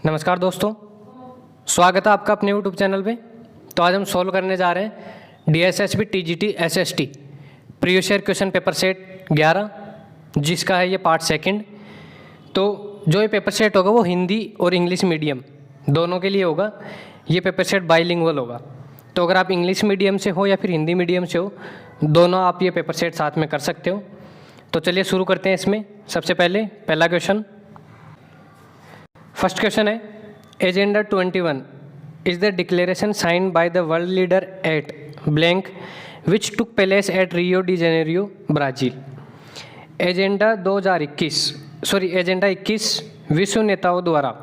नमस्कार दोस्तों, स्वागत है आपका अपने यूट्यूब चैनल पे। तो आज हम सॉल्व करने जा रहे हैं DSSB TGT SST previous year question paper set 11, जिसका है ये पार्ट सेकंड। तो जो ये पेपर सेट होगा वो हिंदी और इंग्लिश मीडियम दोनों के लिए होगा। ये पेपर सेट बाइलिंगुअल होगा। तो अगर आप इंग्लिश मीडियम से हो या फिर हिंदी मीडियम से हो, दोनों आप ये पेपर सेट साथ में कर सकते हो। तो चलिए शुरू करते हैं इसमें। सबसे पहले पहला क्वेश्चन, फर्स्ट क्वेश्चन है, agenda 21 is the declaration signed by the world leader at blank which took place at Rio de Janeiro Brazil. Agenda 21 विश्व नेताओं द्वारा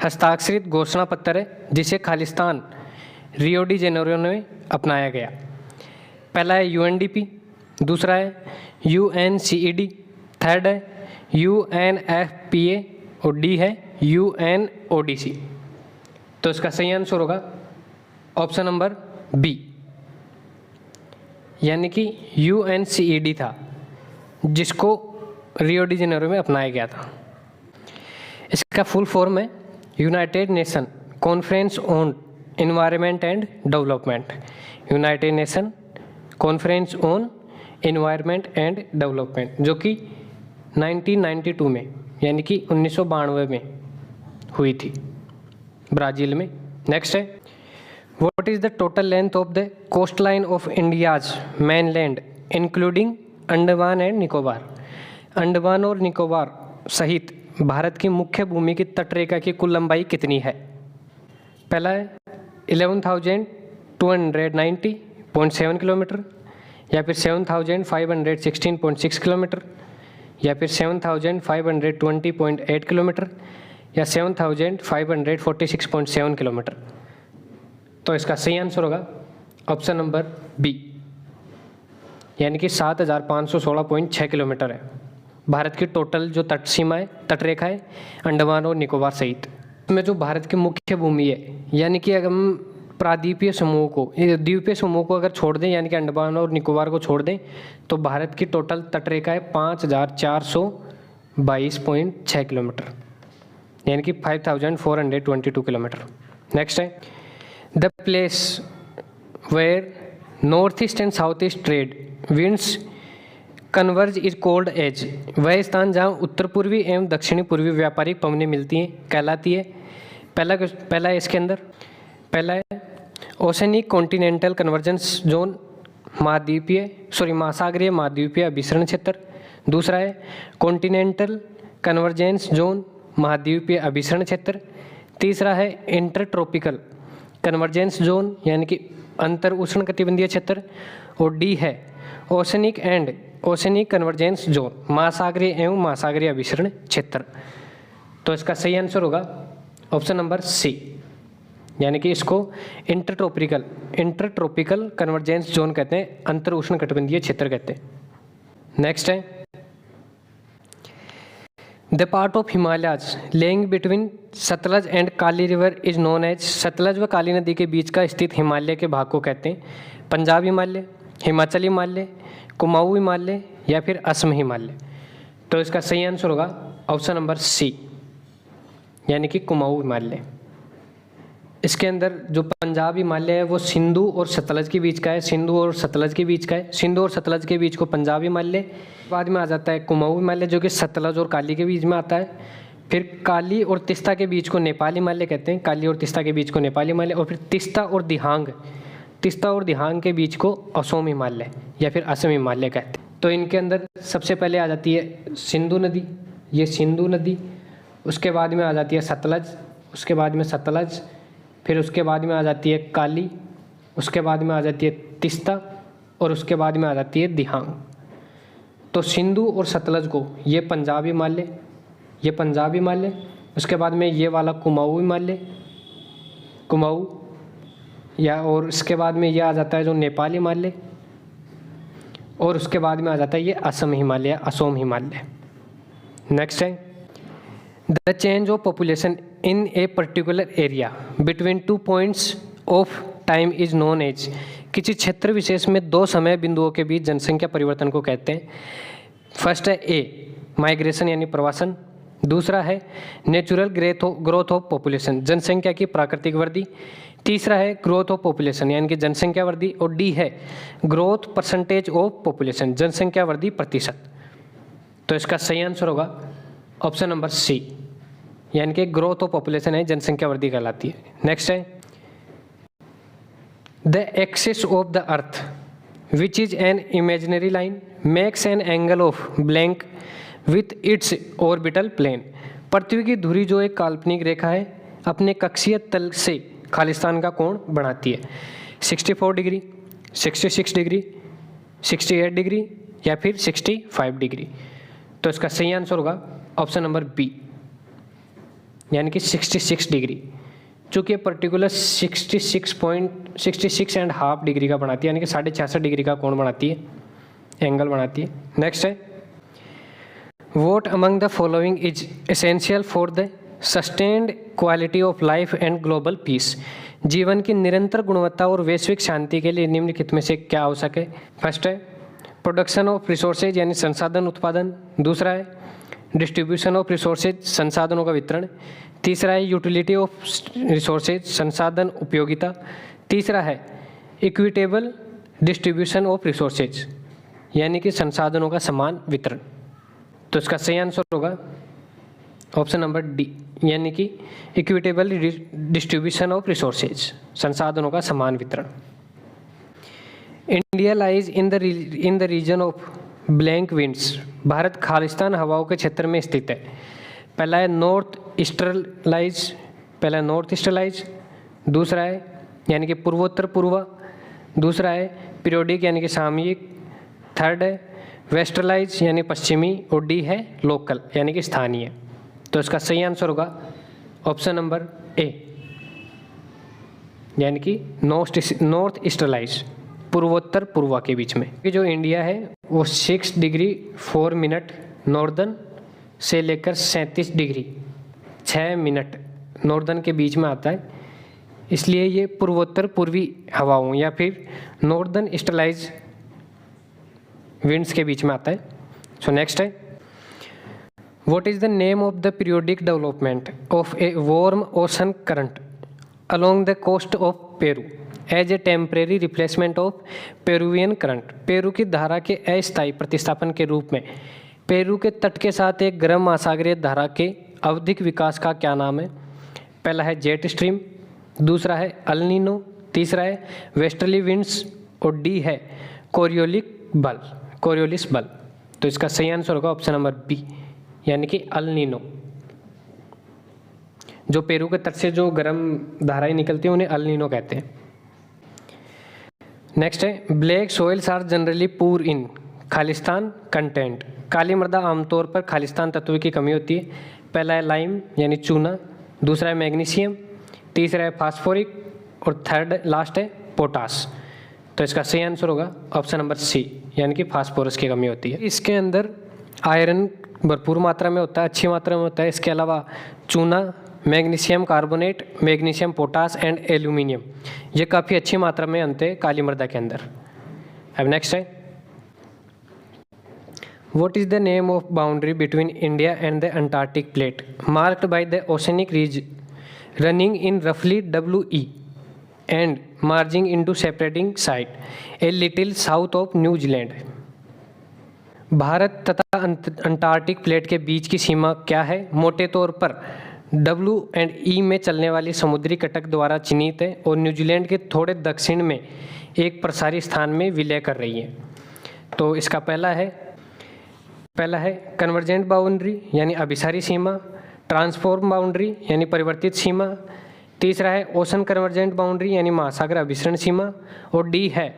हस्ताक्षरित घोषणा पत्र है, जिसे खालिस्तान रियो डी जेनेरियो में अपनाया गया। पहला है UNDP, दूसरा है UNCED, थर्ड है UNFPA और डी है UNODC। तो इसका सही आंसर होगा ऑप्शन नंबर बी, यानी कि UNCED था, जिसको रियो डी जेनेरो में अपनाया गया था। इसका फुल फॉर्म है United nation conference on environment and development. United nation conference on environment and development, जो कि 1992 में यानी कि 1992 में हुई थी ब्राज़ील में। नेक्स्ट है, what is the total length of the coast line of India's mainland including Andaman and Nicobar. Andaman और निकोबार सहित भारत की मुख्य भूमि की तटरेखा की कुल लंबाई कितनी है? पहला है 11,290.7 किलोमीटर, या फिर 7,516.6 किलोमीटर, या फिर 7,520.8 किलोमीटर, या 7,546.7 किलोमीटर। तो इसका सही आंसर होगा ऑप्शन नंबर बी, यानी कि 7,516.6 किलोमीटर है भारत की टोटल जो तट सीमा है, तटरेखा है अंडमान और निकोबार सहित। इसमें जो भारत की मुख्य भूमि है, यानी कि अगर हम प्राद्वीपीय समूह को, द्वीपीय समूह को अगर छोड़ दें, यानी कि अंडमान और निकोबार को छोड़ दें, तो भारत की टोटल तटरेखा है 5,422.6 किलोमीटर, यानी कि 5,422 किलोमीटर। नेक्स्ट है, the place where north east and south east trade winds converge is called as. वह स्थान जहाँ उत्तर पूर्वी एवं दक्षिणी पूर्वी व्यापारिक पवनें मिलती हैं कहलाती है। पहला है इसके अंदर, पहला है ओशनिक कॉन्टिनेंटल कन्वर्जेंस जोन महासागरीय महाद्वीपीय अभिसरण क्षेत्र। दूसरा है कॉन्टिनेंटल कन्वर्जेंस जोन महाद्वीपीय अभिसरण क्षेत्र। तीसरा है इंटरट्रॉपिकल कन्वर्जेंस जोन, यानी कि अंतर उष्णकटिबंधीय क्षेत्र। और डी है ओशनिक कन्वर्जेंस जोन महासागरीय एवं महासागरीय अभिसरण क्षेत्र। तो इसका सही आंसर होगा ऑप्शन नंबर सी, यानी कि इसको इंटरट्रॉपिकल कन्वर्जेंस जोन कहते हैं, अंतर उष्णकटिबंधीय क्षेत्र कहते हैं। नेक्स्ट है, the part of Himalayas lying between Sutlej and Kali river is known as. Sutlej व काली नदी के बीच का स्थित हिमालय के भाग को कहते हैं पंजाब हिमालय, हिमाचल हिमालय, कुमाऊं हिमालय, या फिर असम हिमालय। तो इसका सही आंसर होगा ऑप्शन नंबर सी, यानी कि कुमाऊं हिमालय। इसके अंदर जो पंजाब हिमालय है वो सिंधु और सतलज के बीच का है, सिंधु और सतलज के बीच को पंजाब हिमालय। बाद में आ जाता है कुमाऊं हिमालय, जो कि सतलज और काली के बीच में आता है। फिर काली और तिस्ता के बीच को नेपाल हिमालय कहते हैं, काली और तिस्ता के बीच को नेपाल हिमालय। और फिर तिस्ता और दिहांग के बीच को असम हिमालय या फिर असम हिमालय कहते हैं। तो इनके अंदर सबसे पहले आ जाती है सिंधु नदी, ये सिंधु नदी। उसके बाद में आ जाती है सतलज, उसके बाद में सतलज, फिर उसके बाद में आ जाती है काली, उसके बाद में आ जाती है तिस्ता, और उसके बाद में आ जाती है दिहांग। तो सिंधु और सतलज को ये पंजाब हिमालय, उसके बाद में ये वाला कुमाऊं हिमालय, और उसके बाद में ये आ जाता है जो नेपाल हिमालय, और उसके बाद में आ जाता है ये असम हिमालय। नेक्स्ट है, the change of population in a particular area between 2 points of time is known as. किसी क्षेत्र विशेष में 2 समय बिंदुओं के बीच जनसंख्या परिवर्तन को कहते हैं। फर्स्ट है ए माइग्रेशन यानी प्रवासन, दूसरा है नेचुरल ग्रोथ ऑफ पॉपुलेशन, जनसंख्या की प्राकृतिक वृद्धि। तीसरा है ग्रोथ ऑफ पॉपुलेशन यानी कि जनसंख्या वृद्धि। और डी है ग्रोथ परसेंटेज ऑफ पॉपुलेशन, जनसंख्या वृद्धि प्रतिशत। तो इसका सही आंसर होगा ऑप्शन नंबर सी, यानी कि ग्रोथ ऑफ पॉपुलेशन है, जनसंख्या वृद्धि कहलाती है। नेक्स्ट है the axis of the earth which is an imaginary line makes an angle of blank with its orbital plane. पृथ्वी की धुरी जो एक काल्पनिक रेखा है अपने कक्षीय तल से खालिस्तान का कोण बनाती है। 64 डिग्री, 66 डिग्री, 68 डिग्री या फिर 65 डिग्री। तो इसका सही आंसर होगा ऑप्शन नंबर बी, यानी कि 66 डिग्री। चूँकि ये पर्टिकुलर 66.66.5 डिग्री का बनाती है, यानी कि 66.5 डिग्री का कोण बनाती है, एंगल बनाती है। नेक्स्ट है what among the following is essential for the sustained quality of life and global piece. जीवन की निरंतर गुणवत्ता और वैश्विक शांति के लिए निम्नलिखित में से क्या आवश्यक है। फर्स्ट है प्रोडक्शन ऑफ रिसोर्सेज यानी संसाधन उत्पादन। दूसरा है डिस्ट्रीब्यूशन ऑफ रिसोर्सेज, संसाधनों का वितरण। तीसरा है यूटिलिटी ऑफ रिसोर्सेज, संसाधन उपयोगिता। तीसरा है इक्विटेबल डिस्ट्रीब्यूशन ऑफ रिसोर्सेज, यानी कि संसाधनों का समान वितरण। तो इसका सही आंसर होगा ऑप्शन नंबर डी, यानी कि इक्विटेबल डिस्ट्रीब्यूशन ऑफ रिसोर्सेज, संसाधनों का समान वितरण। India lies in the region of blank winds. Bharat खालिस्तान हवाओं के क्षेत्र में स्थित है। पहला है नॉर्थ ईस्टर्लाइज, दूसरा है यानी कि पूर्वोत्तर पूर्वा। दूसरा है पीरियोडिक यानी कि सामयिक। थर्ड है वेस्टर्लाइज यानी पश्चिमी। और डी है लोकल यानी कि स्थानीय। तो इसका सही आंसर होगा ऑप्शन नंबर ए, यानी कि नॉर्थ ईस्टर्लाइज, पूर्वोत्तर पूर्वा के बीच में। कि जो इंडिया है वो 6 डिग्री 4 मिनट नॉर्दर्न से लेकर 37 डिग्री 6 मिनट नॉर्दर्न के बीच में आता है, इसलिए ये पूर्वोत्तर पूर्वी हवाओं या फिर नॉर्दर्न ईस्टर्लाइज विंड्स के बीच में आता है। सो नेक्स्ट है what is the name of the periodic development of a warm ocean current along the coast of Peru as a temporary replacement of Peruvian current. Peru की धारा के अस्थायी प्रतिस्थापन के रूप में पेरू के तट के साथ एक गर्म महासागरीय धारा के आवधिक विकास का क्या नाम है। पहला है जेट स्ट्रीम, दूसरा है अल नीनो, तीसरा है वेस्टर्ली विंड्स और डी है कोरियोलिस बल। तो इसका सही आंसर होगा ऑप्शन नंबर बी, यानी कि अल नीनो। जो पेरू के तट से जो गर्म धाराएं निकलती हैं उन्हें अल नीनो कहते हैं। नेक्स्ट है black soils are generally poor in Khalistan content. काली मृदा आमतौर पर खालिस्तान तत्व की कमी होती है। पहला है लाइम यानी चूना, दूसरा है मैग्नीशियम, तीसरा है फास्फोरिक और थर्ड लास्ट है पोटास। तो इसका सही आंसर होगा ऑप्शन नंबर सी, यानी कि फास्फोरस की कमी होती है। इसके अंदर आयरन भरपूर मात्रा में होता है, अच्छी मात्रा में होता है। इसके अलावा चूना, magnesium carbonate, magnesium potash and aluminium, ये काफ़ी अच्छी मात्रा में अंत है काली मृदा के अंदर। अब नेक्स्ट है what is the name of boundary between India and the Antarctic plate marked by the oceanic ridge running in रफली WE and merging into separating side a little south of New Zealand. Bharat तथा Antarctic plate के बीच की सीमा क्या है। मोटे तौर पर W&E में चलने वाली समुद्री कटक द्वारा चिन्हित है और न्यूजीलैंड के थोड़े दक्षिण में एक प्रसारी स्थान में विलय कर रही है। तो इसका पहला है कन्वर्जेंट बाउंड्री यानी अभिसारी सीमा, ट्रांसफॉर्म बाउंड्री यानी परिवर्तित सीमा, तीसरा है ओशन कन्वर्जेंट बाउंड्री यानी महासागर अभिसरण सीमा और डी है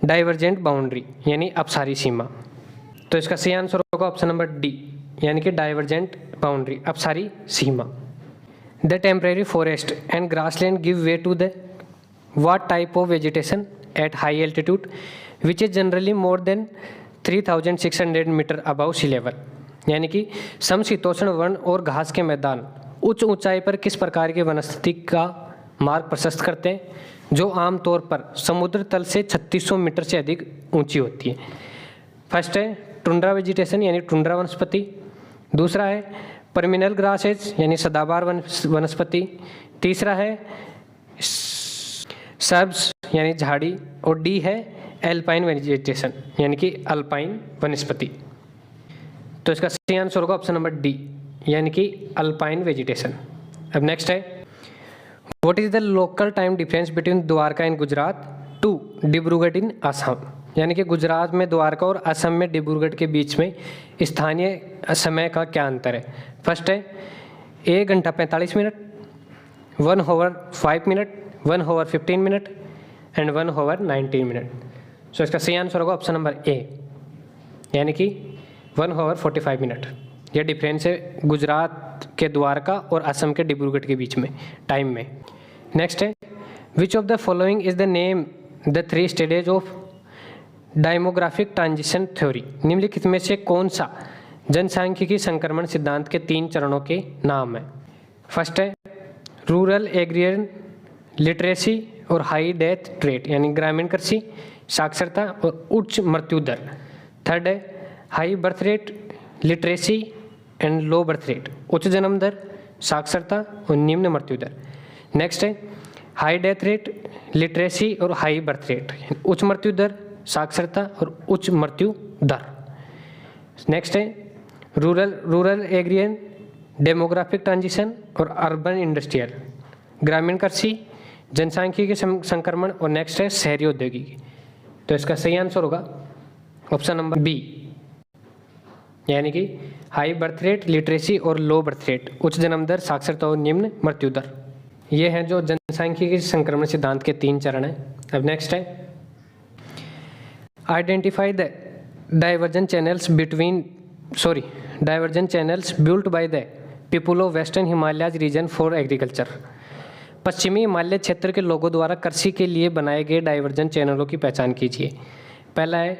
डाइवर्जेंट बाउंड्री यानी अपसारी सीमा। तो इसका सही आंसर होगा ऑप्शन नंबर डी, यानी कि डाइवर्जेंट बाउंड्री, अपसारी सीमा। The temporary forest and grassland give way to the what type of vegetation at high altitude which is generally more than 3600 metre above sea level. यानी कि समशीतोष्ण one और घास के मैदान उच्च ऊंचाई पर किस प्रकार के वनस्पति का मार्ग प्रशस्त करते हैं, जो आमतौर पर समुद्र तल से 3600 मीटर से अधिक ऊंची होती है। फर्स्ट है टुंड्रा वेजिटेशन यानी टुंड्रा वनस्पति, दूसरा है परमिनल ग्रासेज यानी सदाबहार वनस्पति। तीसरा है सर्ब्स यानी झाड़ी, और डी है एल्पाइन वेजिटेशन यानी कि अल्पाइन वनस्पति। तो इसका सही आंसर होगा ऑप्शन नंबर डी यानी कि अल्पाइन वेजिटेशन। अब नेक्स्ट है, what is the local time difference between Dwarka in Gujarat to Dibrugarh in Assam, यानी कि गुजरात में द्वारका और असम में डिब्रूगढ़ के बीच में स्थानीय समय का क्या अंतर है। फर्स्ट है 1 घंटा 45 minute, 1 hour 5 minute, 1 hour 15 minute and 1 hour 19 minute. So इसका सही आंसर होगा ऑप्शन नंबर ए यानी कि 1 आवर 45 मिनट। यह डिफरेंस है गुजरात के द्वारका और असम के डिब्रूगढ़ के बीच में टाइम में। नेक्स्ट है, which of the following is the name the 3 stages of demographic transition theory, निम्नलिखित में से कौन सा जनसांख्यिकी संक्रमण सिद्धांत के 3 चरणों के नाम है। फर्स्ट है रूरल एग्रियन लिटरेसी और हाई डेथ रेट यानी ग्रामीण कृषि साक्षरता और उच्च मृत्यु दर। थर्ड है high birth rate literacy and low birth rate, उच्च जन्म दर साक्षरता और निम्न मृत्यु दर। नेक्स्ट है हाई डेथ रेट लिटरेसी और हाई बर्थ रेट, उच्च मृत्यु दर साक्षरता और उच्च मृत्यु दर। नेक्स्ट है रूरल एग्रियन डेमोग्राफिक ट्रांजिशन और अर्बन इंडस्ट्रियल, ग्रामीण कृषि जनसांख्यिकी संक्रमण और नेक्स्ट है शहरी औद्योगिकी। तो इसका सही आंसर होगा ऑप्शन नंबर बी यानी कि हाई बर्थ रेट लिटरेसी और लो बर्थ रेट, उच्च जन्म दर साक्षरता और निम्न मृत्यु दर। ये हैं जो जनसांख्यिकी संक्रमण सिद्धांत के 3 चरण हैं। अब नेक्स्ट है identify the diversion channels built by the people of western Himalayas region for agriculture. पश्चिमी हिमालय क्षेत्र के लोगों द्वारा कृषि के लिए बनाए गए डाइवर्जन चैनलों की पहचान कीजिए। पहला है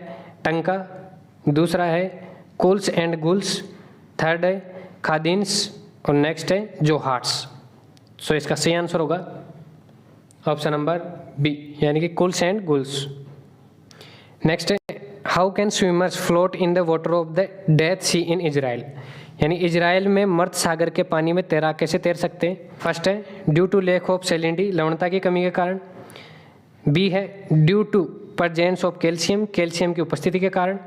टंका, दूसरा है कुल्स एंड गुल्स, थर्ड है खादिन्स और नेक्स्ट है जोहाट्स। सो इसका सही आंसर होगा ऑप्शन नंबर बी यानी कि कुल्स एंड गुल्स। नेक्स्ट है how can swimmers float in the water of the Dead Sea in Israel, यानी इजराइल में मर्द सागर के पानी में तैराक कैसे तैर सकते हैं। फर्स्ट है due to lack of salinity, लवणता की कमी के कारण। बी है due to presence of calcium, calcium की उपस्थिति के कारण।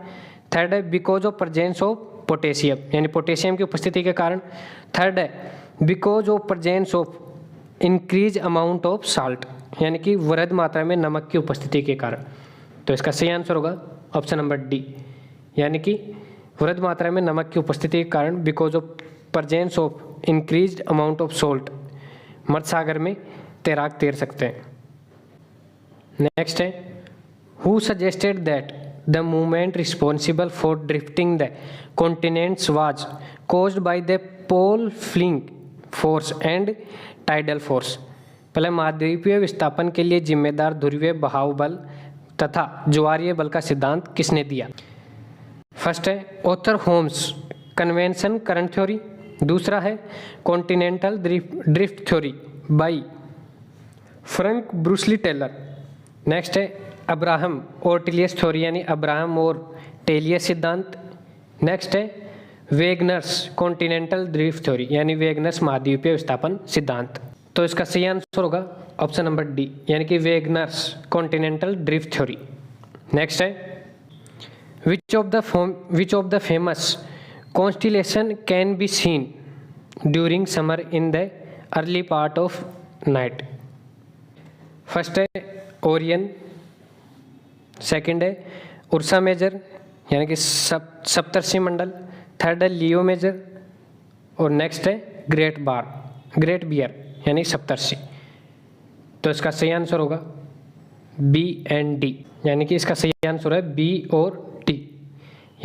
थर्ड है because of presence of potassium, यानी पोटेशियम की उपस्थिति के कारण। थर्ड है because of presence of increase amount of salt, यानी कि वृहद मात्रा में नमक की उपस्थिति के कारण। तो इसका सही आंसर होगा ऑप्शन नंबर डी यानी कि वृहद मात्रा में नमक की उपस्थिति के कारण because of presence of increased amount of salt मर्द सागर में तैराक तैर सकते हैं। नेक्स्ट है who suggested that the movement responsible for drifting the continents was caused by the pole fleeing force and tidal force. पहले महाद्वीपीय विस्थापन के लिए जिम्मेदार ध्रुवीय बहाव बल तथा ज्वारीय बल का सिद्धांत किसने दिया। फर्स्ट है Arthur Holmes convection current theory, दूसरा है continental drift theory by Frank Bursley Taylor. Next है अब्राहम और टेलियस थ्योरी यानी अब्राहम और टेलियस सिद्धांत। नेक्स्ट है वेगनर्स कॉन्टिनेंटल ड्रिफ्ट थ्योरी यानी वेगनर्स महाद्वीपीय विस्थापन सिद्धांत। तो इसका सही आंसर होगा ऑप्शन नंबर डी यानी कि वेगनर्स कॉन्टिनेंटल ड्रिफ्ट थ्योरी। नेक्स्ट है which of the famous constellation can be seen during summer in the early part of night। First है ओरियन, सेकंड है उर्सा मेजर यानी कि सप्तर्षि मंडल, थर्ड है लियो मेजर और नेक्स्ट है ग्रेट बियर यानी सप्तर्षि। तो इसका सही आंसर होगा बी एंड डी यानी कि इसका सही आंसर है बी और डी,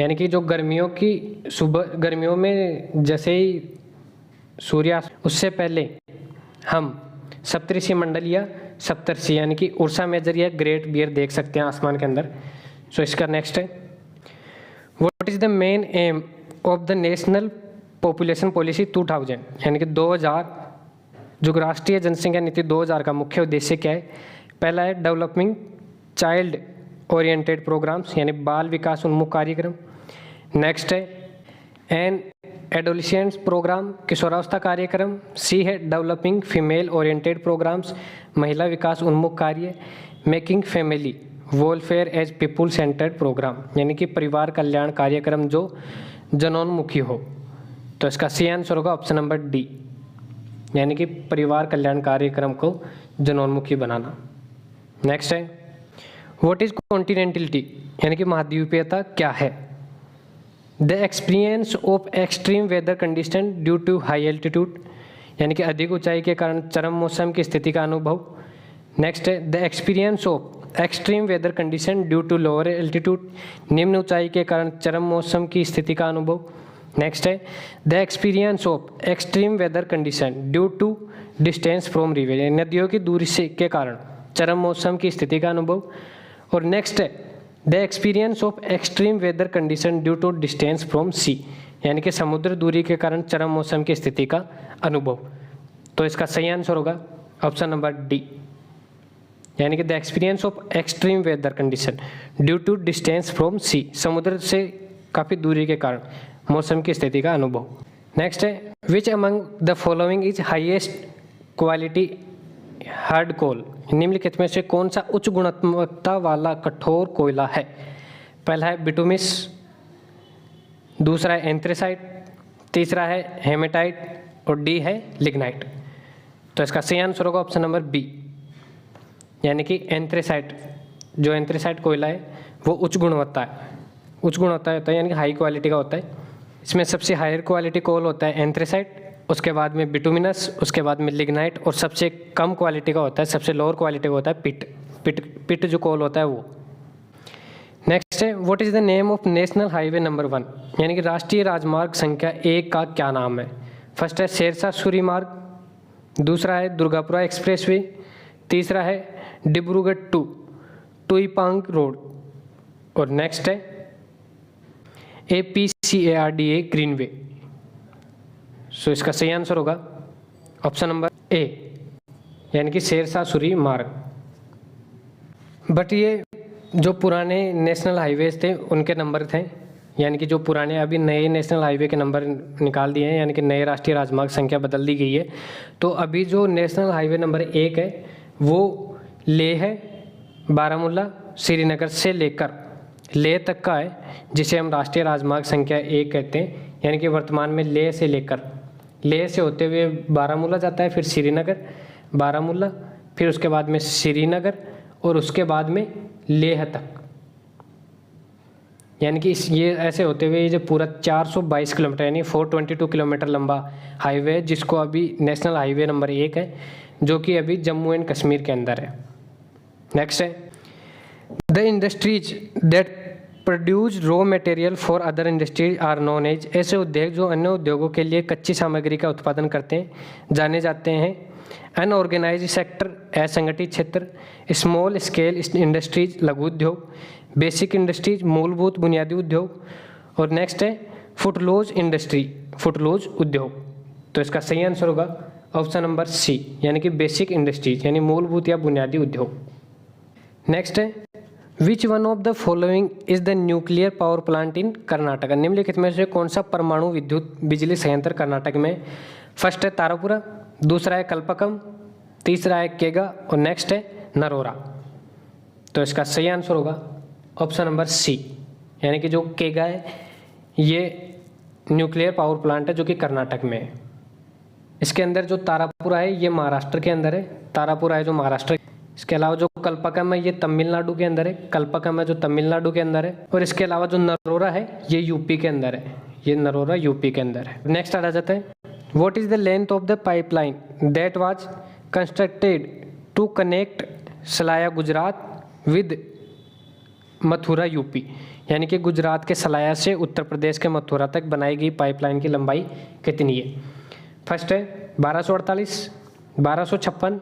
यानी कि जो गर्मियों में जैसे ही सूर्यास्त उससे पहले हम सप्तऋषि मंडल या सप्तर्षि यानी कि उर्सा मेजर या ग्रेट बियर देख सकते हैं आसमान के अंदर। सो इसका नेक्स्ट है what is the main M of the national population policy 2000 यानी कि 2000 जो राष्ट्रीय जनसंख्या नीति 2000 का मुख्य उद्देश्य क्या है। पहला है डेवलपिंग चाइल्ड ओरिएंटेड प्रोग्राम्स यानी बाल विकास उन्मुख कार्यक्रम। नेक्स्ट है एन एडोलिसेंट्स प्रोग्राम, किशोरावस्था कार्यक्रम। सी है डेवलपिंग फीमेल ओरिएंटेड प्रोग्राम्स, महिला विकास उन्मुख कार्य। Making family welfare as people centred programme, यानी कि परिवार कल्याण कार्यक्रम जो जनोन्मुखी हो। तो इसका सी आंसर होगा ऑप्शन नंबर डी, यानी कि परिवार कल्याण कार्यक्रम को जनोन्मुखी बनाना। नेक्स्ट है व्हाट इज कॉन्टिनेंटलिटी, यानी कि महाद्वीपीयता क्या है। The experience of extreme weather condition due to high altitude, यानी कि अधिक ऊंचाई के कारण चरम मौसम की स्थिति का अनुभव। नेक्स्ट है the experience of extreme weather condition due to lower altitude, निम्न ऊंचाई के कारण चरम मौसम की स्थिति का अनुभव। नेक्स्ट है the experience of extreme weather condition due to distance from river, नदियों की दूरी से के कारण चरम मौसम की स्थिति का अनुभव। और नेक्स्ट है the experience of extreme weather condition due to distance from sea, यानी कि समुद्र दूरी के कारण चरम मौसम की स्थिति का अनुभव। तो इसका सही आंसर होगा ऑप्शन नंबर डी, यानी कि the experience of extreme weather condition due to distance from sea, समुद्र से काफ़ी दूरी के कारण मौसम की स्थिति का अनुभव। नेक्स्ट है which among the following is highest quality hard coal, निम्नलिखित में से कौन सा उच्च गुणवत्ता वाला कठोर कोयला है। पहला है बिटुमिस, दूसरा है एंथ्रेसाइट, तीसरा है हेमेटाइट और डी है लिग्नाइट। तो इसका सही आंसर होगा ऑप्शन नंबर बी, यानी कि एंथ्रेसाइट। जो एंथ्रेसाइट कोयला है वो उच्च गुणवत्ता है, उच्च गुणवत्ता होता है यानी कि हाई क्वालिटी का होता है। इसमें सबसे हायर क्वालिटी कोल होता है एंथ्रेसाइट, उसके बाद में बिटुमिनस, उसके बाद में लिग्नाइट और सबसे कम क्वालिटी का होता है, सबसे लोअर क्वालिटी का होता है पिट जो कोल होता है वो। नेक्स्ट है what is the name of national highway number 1, यानी कि राष्ट्रीय राजमार्ग संख्या 1 का क्या नाम है। फर्स्ट है शेरशाह सूरी मार्ग, दूसरा है दुर्गापुरा एक्सप्रेसवे, तीसरा है डिब्रूगढ़ टू टुईपांग रोड और नेक्स्ट है APCARDA ग्रीनवे। सो इसका सही आंसर होगा ऑप्शन नंबर ए, यानी कि शेरशाह सूरी मार्ग। बट ये जो पुराने नेशनल हाईवेज थे उनके नंबर थे, यानी कि जो पुराने अभी नए नेशनल हाईवे के नंबर निकाल दिए हैं, यानी कि नए राष्ट्रीय राजमार्ग संख्या बदल दी गई है। तो अभी जो नेशनल हाईवे नंबर 1 है वो लेह है, बारामूला, श्रीनगर से लेकर लेह तक का है, जिसे हम राष्ट्रीय राजमार्ग संख्या 1 कहते हैं। यानी कि वर्तमान में लेह से लेकर, लेह से होते हुए बारामूला जाता है, फिर श्रीनगर, बारामूला, फिर उसके बाद में श्रीनगर और उसके बाद में लेह तक। यानी कि ये ऐसे होते हुए ये जो पूरा 422 किलोमीटर यानी 422 किलोमीटर लंबा हाईवे है, जिसको अभी नेशनल हाईवे नंबर 1 है, जो कि अभी जम्मू एंड कश्मीर के अंदर है। नेक्स्ट है the industries that produce raw material for other industries are known as, ऐसे उद्योग जो अन्य उद्योगों के लिए कच्ची सामग्री का उत्पादन करते हैं जाने जाते हैं। अनऑर्गेनाइज्ड सेक्टर, असंगठित क्षेत्र। स्मॉल स्केल इंडस्ट्रीज, लघु उद्योग। बेसिक इंडस्ट्रीज, मूलभूत बुनियादी उद्योग। और नेक्स्ट है फुटलोज इंडस्ट्री, फुटलोज उद्योग। तो इसका सही आंसर होगा ऑप्शन नंबर सी, यानी कि बेसिक इंडस्ट्रीज यानी मूलभूत या बुनियादी उद्योग। नेक्स्ट है which one of the following is the nuclear power plant in Karnataka, निम्नलिखित में से कौन सा परमाणु विद्युत बिजली संयंत्र कर्नाटक में। फर्स्ट है तारापुरा, दूसरा है कल्पकम, तीसरा है केगा और नेक्स्ट है नरोरा। तो इसका सही आंसर होगा ऑप्शन नंबर सी, यानी कि जो केगा है ये न्यूक्लियर पावर प्लांट है जो कि कर्नाटक में है। इसके अंदर जो तारापुरा है ये महाराष्ट्र के अंदर है, तारापुरा है जो महाराष्ट्र। इसके अलावा जो कल्पकम है ये तमिलनाडु के अंदर है, कल्पकम है जो तमिलनाडु के अंदर है। और इसके अलावा जो नरोरा है ये यूपी के अंदर है, ये नरोरा यूपी के अंदर है। नेक्स्ट आ जाता है what is the length of the pipeline that was constructed to connect Salaya Gujarat with Mathura UP, यानी कि गुजरात के सलाया से उत्तर प्रदेश के मथुरा तक बनाई गई पाइपलाइन की लंबाई कितनी है। फर्स्ट है 1248, 1256,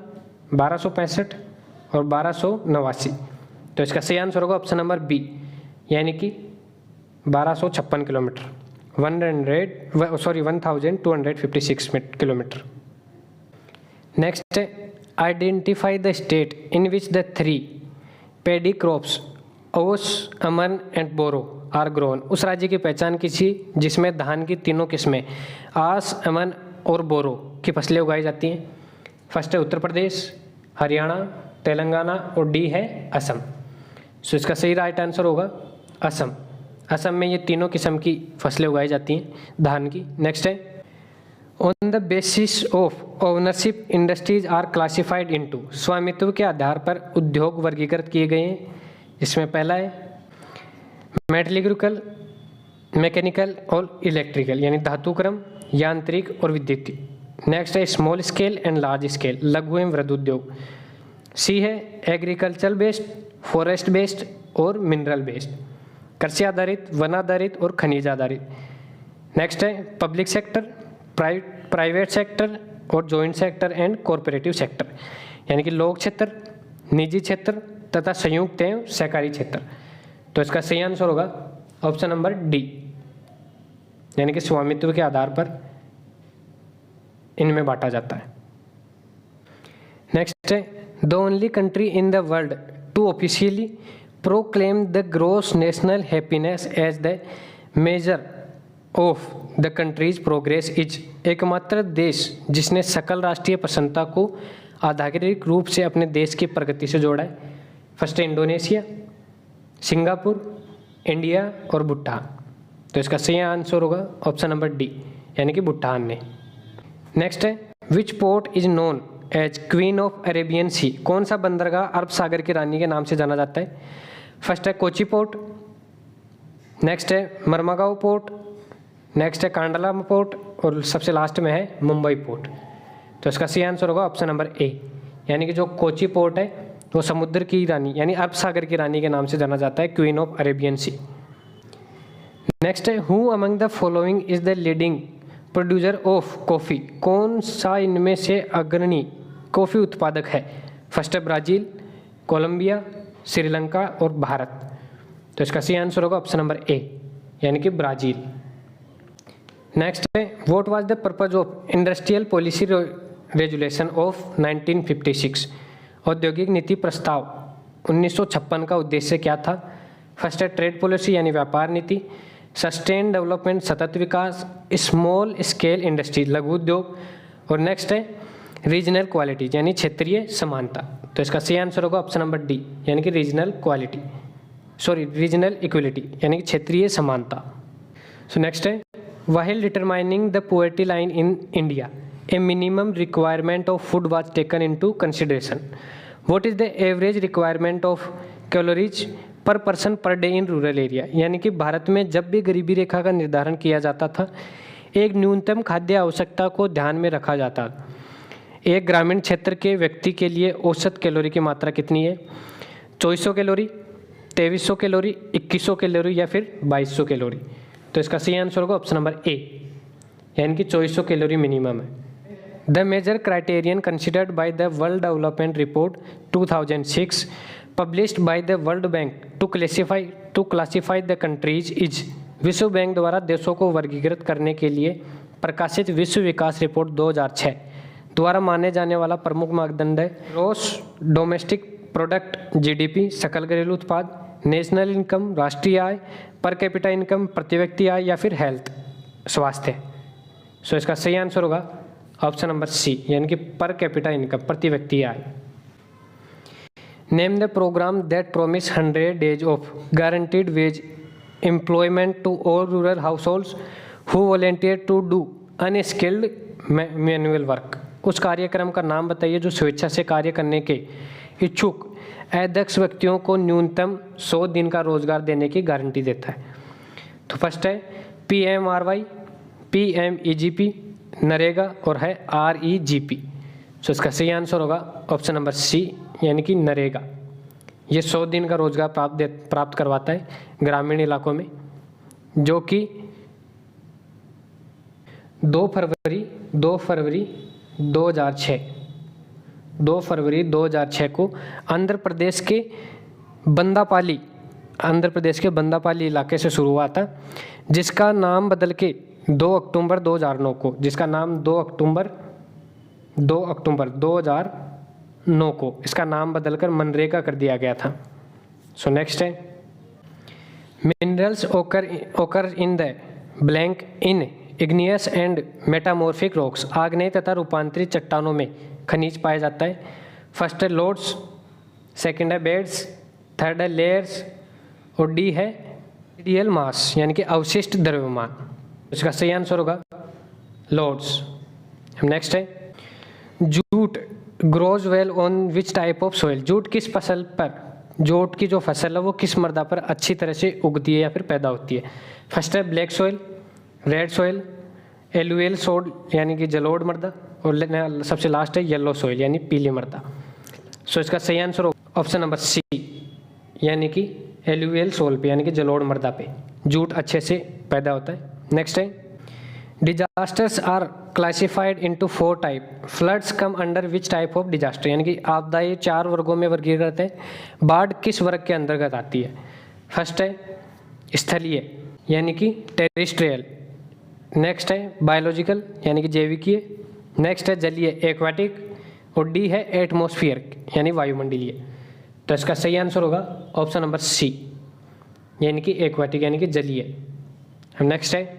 1265 और 1289। तो इसका सही आंसर होगा ऑप्शन नंबर बी, यानी कि 1256 किलोमीटर, 1256 किलोमीटर। नेक्स्ट है identify the state in which the 3 paddy crops ओस, अमन एंड बोरो आर ग्रोन। उस राज्य की पहचान किसी जिसमें धान की तीनों किस्में आस, अमन और बोरो की फसलें उगाई जाती हैं। फर्स्ट है उत्तर प्रदेश, हरियाणा, तेलंगाना और डी है असम। सो इसका सही राइट आंसर होगा असम। असम में ये तीनों किस्म की फसलें उगाई जाती हैं धान की। नेक्स्ट है on the basis of ownership industries are classified into. स्वामित्व के आधार पर उद्योग वर्गीकृत किए गए हैं। इसमें पहला है मेटलर्जिकल, मैकेनिकल और इलेक्ट्रिकल यानी धातुक्रम, यांत्रिक और विद्युतीय। नेक्स्ट है small scale and large scale, लघु एवं वृहद उद्योग। सी है एग्रीकल्चर बेस्ड, फॉरेस्ट बेस्ड और मिनरल बेस्ड, कृषि आधारित, वन आधारित और खनिज आधारित। नेक्स्ट है पब्लिक सेक्टर, प्राइवेट सेक्टर और joint sector and corporative sector यानी कि लोक क्षेत्र, निजी क्षेत्र तथा संयुक्त एवं सहकारी क्षेत्र। तो इसका सही आंसर होगा ऑप्शन नंबर डी, यानी कि स्वामित्व के आधार पर इनमें बांटा जाता है। नेक्स्ट है the only country in the world to officially proclaim the gross national happiness as the measure of the country's progress is. एकमात्र देश जिसने सकल राष्ट्रीय प्रसन्नता को आधिकारिक रूप से अपने देश की प्रगति से जोड़ा है। फर्स्ट है इंडोनेशिया, सिंगापुर, इंडिया और भूटान। तो इसका सही आंसर होगा ऑप्शन नंबर डी, यानी कि भूटान ने। नेक्स्ट है which port is known as queen of Arabian sea. कौन सा बंदरगाह अरब सागर की रानी के नाम से जाना जाता है। फर्स्ट है कोची पोर्ट, नेक्स्ट है मरमागांव पोर्ट, नेक्स्ट है कांडला पोर्ट और सबसे लास्ट में है मुंबई पोर्ट। तो इसका सही आंसर होगा ऑप्शन नंबर ए, यानी कि जो कोची पोर्ट है वो समुद्र की रानी यानी अरब सागर की रानी के नाम से जाना जाता है, queen of Arabian sea. Next है who among the following is the leading producer of coffee. कौन सा इनमें से अग्रणी कॉफ़ी उत्पादक है। फर्स्ट है ब्राज़ील, कोलंबिया, श्रीलंका और भारत। तो इसका सही आंसर होगा ऑप्शन नंबर ए, यानी कि ब्राज़ील। नेक्स्ट है what was the purpose of industrial policy resolution of 1956। औद्योगिक नीति प्रस्ताव 1956 का उद्देश्य क्या था। फर्स्ट है ट्रेड पॉलिसी यानी व्यापार नीति, सस्टेन डेवलपमेंट सतत विकास, स्मॉल स्केल इंडस्ट्री लघु उद्योग और नेक्स्ट है रीजनल क्वालिटी यानी क्षेत्रीय समानता। तो इसका सही आंसर होगा ऑप्शन नंबर डी, यानी कि रीजनल इक्वलिटी यानी कि क्षेत्रीय समानता। सो नेक्स्ट है while determining the poverty line in India A minimum requirement of food was taken into consideration. What is the average requirement of calories पर person per day in rural area. यानी कि भारत में जब भी गरीबी रेखा का निर्धारण किया जाता था एक न्यूनतम खाद्य आवश्यकता को ध्यान में रखा जाता। एक ग्रामीण क्षेत्र के व्यक्ति के लिए औसत कैलोरी की मात्रा कितनी है। 2400 कैलोरी, 2300 कैलोरी, 2100 कैलोरी या फिर 2200 कैलोरी। तो इसका सही आंसर होगा ऑप्शन नंबर ए, यानी कि 2400 कैलोरी मिनिमम है। The major criterion considered by the world development report 2006 published by the world bank to classify the countries is. विश्व बैंक द्वारा देशों को वर्गीकृत करने के लिए प्रकाशित विश्व विकास रिपोर्ट 2006 द्वारा माने जाने वाला प्रमुख मापदंड है ग्रॉस डोमेस्टिक प्रोडक्ट जीडीपी, सकल घरेलू उत्पाद, नेशनल इनकम राष्ट्रीय आय, पर कैपिटा इनकम प्रति व्यक्ति आय या फिर हेल्थ स्वास्थ्य। सो इसका सही आंसर होगा ऑप्शन नंबर सी, यानी कि पर कैपिटा इनकम प्रति व्यक्ति आय। Name the programme that promise 100 days of guaranteed wage employment to all rural households who volunteer to do unskilled manual work. उस कार्यक्रम का नाम बताइए जो स्वेच्छा से कार्य करने के इच्छुक अदक्ष व्यक्तियों को न्यूनतम 100 दिन का रोजगार देने की गारंटी देता है। तो फर्स्ट है PMRY, PMEGP, नरेगा और है REGP। सो इसका सही आंसर होगा ऑप्शन नंबर सी, यानी कि नरेगा। ये 100 दिन का रोजगार प्राप्त करवाता है ग्रामीण इलाकों में, जो कि 2 फरवरी 2006 को आंध्र प्रदेश के बंदापाली इलाके से शुरू हुआ था, जिसका नाम बदल के 2 अक्टूबर 2009 को इसका नाम बदलकर मनरेगा कर दिया गया था। सो नेक्स्ट है मिनरल्स ओकर in the blank in igneous and metamorphic rocks, आग्नेय तथा रूपांतरित चट्टानों में खनिज पाया जाता है। फर्स्ट है लोड्स, सेकंड है बेड्स, थर्ड है लेयर्स और डी है रेडियल मास यानी कि अवशिष्ट द्रव्यमान। इसका सही आंसर होगा लोड्स। नेक्स्ट है jute grows well on which type of soil, jute किस फसल पर, जूट की जो फसल है वो किस मृदा पर अच्छी तरह से उगती है या फिर पैदा होती है। फर्स्ट है ब्लैक सॉइल, रेड सॉइल, एलुएल सोड यानी कि जलोढ़ मृदा और सबसे लास्ट है येलो सॉइल यानी पीली मृदा। सो इसका सही आंसर होगा ऑप्शन नंबर सी यानी कि एलुएल सोल पे यानी कि जलोढ़ मृदा पे जूट अच्छे से पैदा होता है। नेक्स्ट है disasters are classified into 4 type, floods come under which type of disaster, यानी कि आपदाएं 4 वर्गों में वर्गीकृत है, बाढ़ किस वर्ग के अंतर्गत आती है। फर्स्ट है स्थलीय यानी कि टेरेस्ट्रियल, नेक्स्ट है बायोलॉजिकल यानी कि जैविकीय, नेक्स्ट है जलीय एक्वाटिक और डी है एटमॉस्फेयर यानी वायुमंडलीय। तो इसका सही आंसर होगा ऑप्शन नंबर सी यानी कि एक्वाटिक यानी कि जलीय। नेक्स्ट है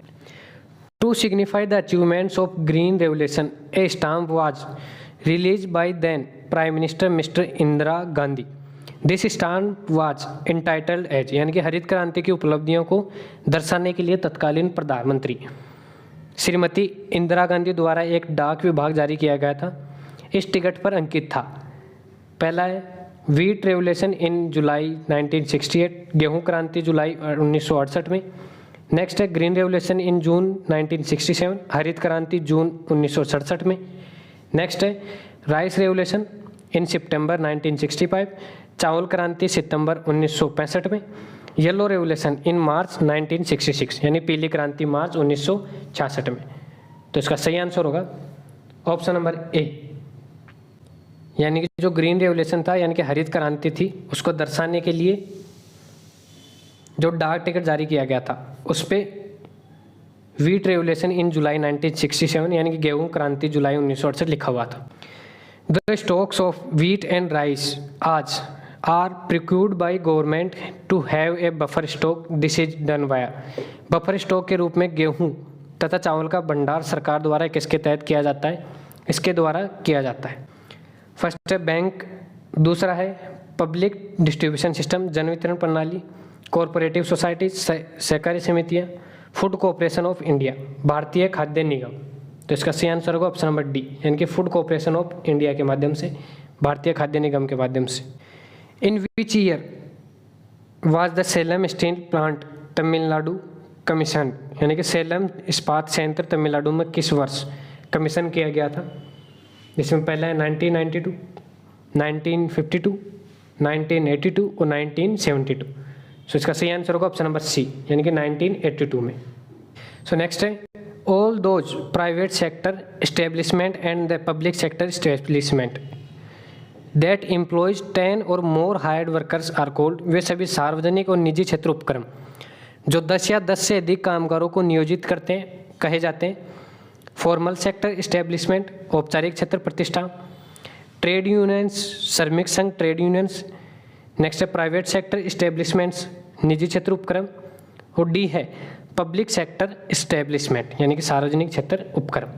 to signify the achievements of green revolution a stamp was release by then prime minister mister Indira Gandhi, this stamp was entitled as, यानी कि हरित क्रांति की उपलब्धियों को दर्शाने के लिए तत्कालीन प्रधानमंत्री श्रीमती इंदिरा गांधी द्वारा एक डाक विभाग जारी किया गया था। इस टिकट पर अंकित था। पहला है व्हीट रेवोल्यूशन इन जुलाई 1968, गेहूं क्रांति जुलाई 1968 में। नेक्स्ट है ग्रीन रेवोल्यूशन इन जून 1967, हरित क्रांति जून 1967 में। नेक्स्ट है राइस रेवोल्यूशन इन सितंबर 1965, चावल क्रांति सितंबर 1965 में। येलो रेवोल्यूशन इन मार्च 1966 यानी पीली क्रांति मार्च 1966 में। तो इसका सही आंसर होगा ऑप्शन नंबर ए यानी कि जो ग्रीन रेवोल्यूशन था यानी कि हरित क्रांति थी उसको दर्शाने के लिए जो डाक टिकट जारी किया गया था उस पे व्हीट रेवोल्यूशन इन जुलाई 1967 यानी कि गेहूं क्रांति जुलाई 1968 लिखा हुआ था। The stocks of wheat and rice आज are procured by government to have a buffer stock, this is done via, buffer stock के रूप में गेहूं तथा चावल का भंडार सरकार द्वारा किसके तहत किया जाता है, इसके द्वारा किया जाता है। फर्स्ट है बैंक, दूसरा है पब्लिक डिस्ट्रीब्यूशन सिस्टम जन वितरण प्रणाली, कॉरपोरेटिव सोसाइटी सहकारी समितियाँ, फूड कॉर्पोरेशन ऑफ इंडिया, भारतीय खाद्य निगम। तो इसका सही आंसर होगा ऑप्शन नंबर डी यानी कि फूड कॉर्पोरेशन ऑफ इंडिया के माध्यम से, भारतीय खाद्य निगम के माध्यम से। In which year was the Salem steel plant Tamil Nadu commission, यानी कि सेलम इस्पात संयंत्र तमिलनाडु में किस वर्ष कमीशन किया गया था। जिसमें पहला है 1992, 1952, 1982 और 1972। सो इसका सही आंसर होगा ऑप्शन नंबर सी यानी कि 1982 में। सो नेक्स्ट है all those private sector establishment and the public sector establishment that employees 10 और मोर हायर्ड वर्कर्स आर कॉल्ड, वे सभी सार्वजनिक और निजी क्षेत्र उपक्रम जो 10 या 10 से अधिक कामगारों को नियोजित करते हैं कहे जाते हैं। फॉर्मल सेक्टर एस्टेब्लिशमेंट औपचारिक क्षेत्र प्रतिष्ठान, ट्रेड यूनियंस श्रमिक संघ ट्रेड यूनियंस, नेक्स्ट है प्राइवेट सेक्टर एस्टेब्लिशमेंट्स निजी क्षेत्र उपक्रम और डी है पब्लिक सेक्टर एस्टेब्लिशमेंट यानी कि सार्वजनिक क्षेत्र उपक्रम।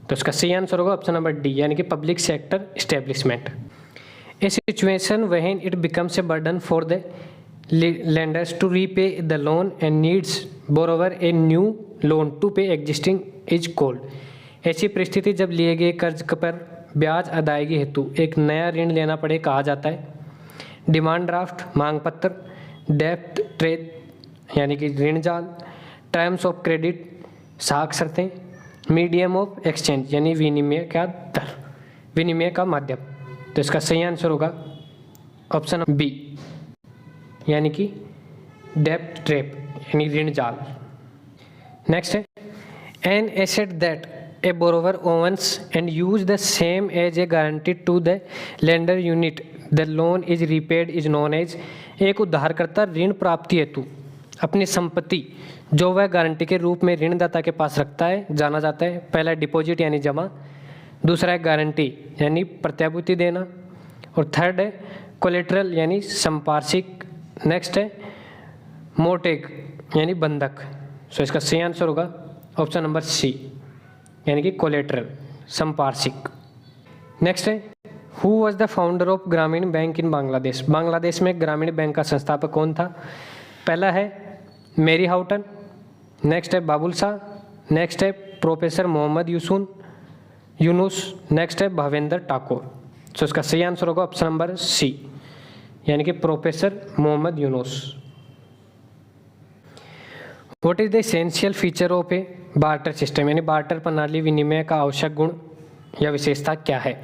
तो इसका सही आंसर होगा ऑप्शन नंबर डी यानी कि public sector establishment. A situation when it becomes a burden for the lenders to repay the loan and needs borrower a new loan to pay existing is called, ऐसी परिस्थिति जब लिए गए कर्ज पर ब्याज अदायगी हेतु एक नया ऋण लेना पड़े कहा जाता है। डिमांड ड्राफ्ट मांग पत्र, डेप्थ ट्रेड यानी कि ऋण जाल, टर्म्स ऑफ क्रेडिट साख शर्तें, मीडियम ऑफ एक्सचेंज यानी विनिमय का दर विनिमय का माध्यम। तो इसका सही आंसर होगा ऑप्शन बी यानी कि डेप्थ ट्रैप यानी ऋण जाल। नेक्स्ट है an asset that a borrower owns and use the same as a guarantee to the lender until the loan is repaid is known as, एक उधारकर्ता ऋण प्राप्ति हेतु अपनी संपत्ति जो वह गारंटी के रूप में ऋणदाता के पास रखता है जाना जाता है। पहला डिपॉजिट यानी जमा, दूसरा है गारंटी यानी प्रत्याभूति देना और थर्ड है कोलेटरल यानी संपार्श्विक। नेक्स्ट है मोर्टेग यानी बंधक। सो इसका सही आंसर होगा ऑप्शन नंबर सी यानी कि कोलेटरल, संपार्श्विक। नेक्स्ट है, who was the founder of ग्रामीण बैंक इन बांग्लादेश। बांग्लादेश में ग्रामीण बैंक का संस्थापक कौन था? पहला है मेरी हाउटन, नेक्स्ट है बाबुल शाह, नेक्स्ट है प्रोफेसर मोहम्मद यूनुस, नेक्स्ट है भवेंद्र ठाकुर। सो इसका सही आंसर होगा ऑप्शन नंबर सी यानी कि professor Mohammad Yunus. What is the essential feature of a barter system, यानी बार्टर प्रणाली विनिमय का आवश्यक गुण या विशेषता क्या है?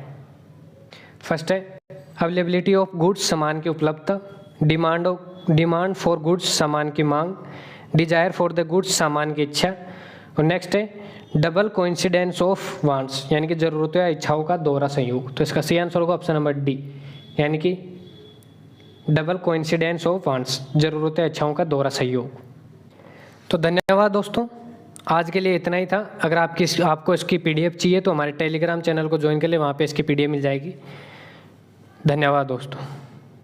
फर्स्ट है अवेलेबिलिटी ऑफ गुड्स, सामान की उपलब्धता, डिमांड फॉर गुड्स, सामान की मांग, डिजायर फॉर द गुड्स, सामान की इच्छा, और नेक्स्ट है डबल कोइंसिडेंस ऑफ वांट्स, यानी कि जरूरतों या इच्छाओं का दोहरा संयोग। तो इसका सही आंसर होगा ऑप्शन नंबर डी यानी कि डबल कोइंसिडेंस ऑफ वांट्स, जरूरतों या इच्छाओं का दोहरा संयोग। तो धन्यवाद दोस्तों, आज के लिए इतना ही था। अगर आपको इसकी PDF चाहिए तो हमारे टेलीग्राम चैनल को ज्वाइन कर ले, वहाँ पे इसकी PDF मिल जाएगी। धन्यवाद दोस्तों।